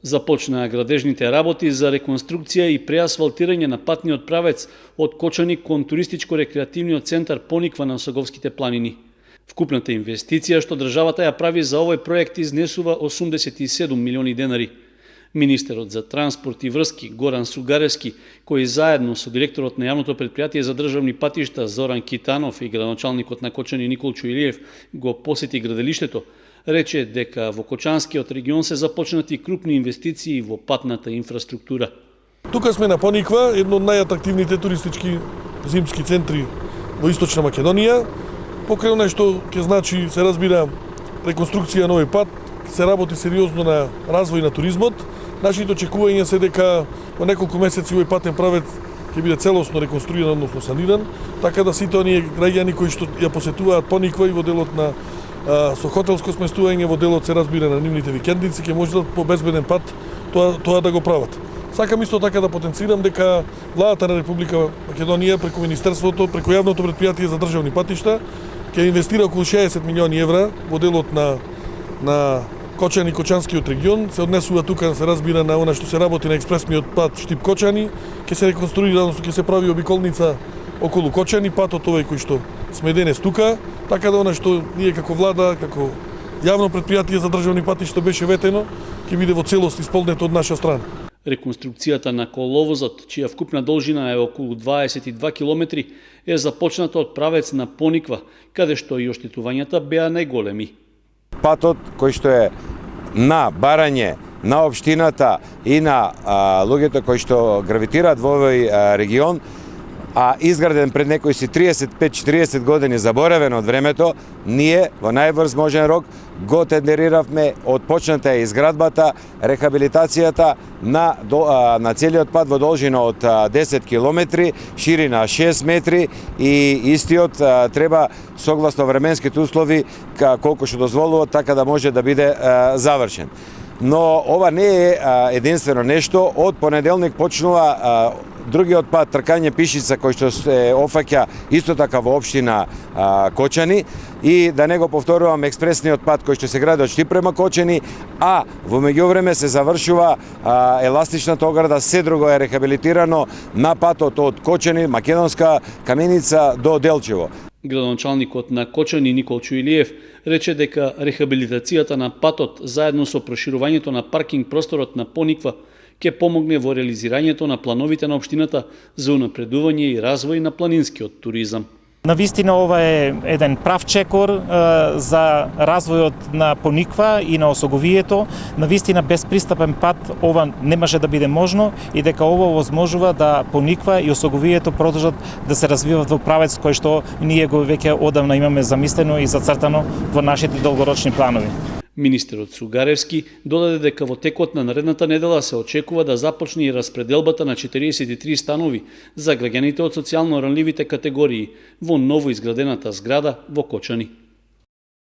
Започнаа градежните работи за реконструкција и преасфалтирање на патниот правец од Кочани кон туристичко-рекреативниот центар Пониква на Осоговските планини. Вкупната инвестиција што државата ја прави за овој проект изнесува 87 милиони денари. Министерот за транспорт и врски Горан Сугаревски, кој заедно со директорот на јавното претпријатие за државни патишта Зоран Китанов и градоначалникот на Кочани Никол Чуилиев го посети граделиштето, рече дека во Кочанскиот регион се започнати крупни инвестиции во патната инфраструктура. Тука сме на Пониква, едно од најатрактивните туристички зимски центри во Источна Македонија. Покрај онај што ќе значи, се разбира, реконструкција на овој пат, се работи сериозно на развој на туризмот. Нашите очекувања се дека во неколку месеци овој патен правец ќе биде целосно реконструиран, односно саниран, така да сите оние граѓани кои што ја посетуваат Пониква и во делот на со хотелско сместување, во делот се разбира на нивните викендици, ќе можат по безбеден пат тоа да го прават. Сакам исто така да потенцирам дека владата на Република Македонија преку Министерството, преку јавното претпријатие за државни патишта ќе инвестира околу 60 милиони евра во делот на Кочани и Кочанскиот регион. Се однесува тука, се разбира, на она што се работи на експресниот пат Штип-Кочани, ќе се реконструира, односно ќе се прави обиколница околу Кочани, патот овој кој што сме денес тука, така да она што ние како влада, како јавно претпријатие за државни патишта беше ветено, ќе биде во целост исполнето од наша страна. Реконструкцијата на коловозот, чија вкупна должина е околу 22 километри, е започната од правец на Пониква, каде што и оштетувањата беа најголеми. Патот кој што е на барање на општината и на луѓето кои што гравитираат во овој регион, а изграден пред некои си 35-40 години, заборавен од времето, ние во најбрз можен рок го тендериравме, отпочната е изградбата, рехабилитацијата на целиот пат во должина од 10 километри, ширина 6 метри и истиот треба согласно временските услови колку што дозволува така да може да биде завршен. Но ова не е единствено нешто. Од понеделник почнува другиот пат тркање пишица кој што се офаќа исто така во општина Кочани и да не го повторувам експресниот пат кој што се гради од Штип према Кочани, а во меѓувреме се завршува еластичната ограда, се друго е рехабилитирано на патот од Кочани, Македонска Каменица до Делчево. Градоначалникот на Кочани Никол Чуилиев рече дека рехабилитацијата на патот заедно со проширувањето на паркинг просторот на Пониква ќе помогне во реализирањето на плановите на општината за унапредување и развој на планинскиот туризам. Навистина ова е еден прав чекор за развојот на Пониква и на Осоговието. Навистина безпристапен пат ова не може да биде можно и дека ова овозможува да Пониква и Осоговието продолжат да се развиваат во правец кој што ние го веќе одавна имаме замислено и зацртано во нашите долгорочни планови. Министерот Сугаревски додаде дека во текот на наредната недела се очекува да започне и распределбата на 43 станови за граѓаните од социјално ранливите категории во ново изградената зграда во Кочани.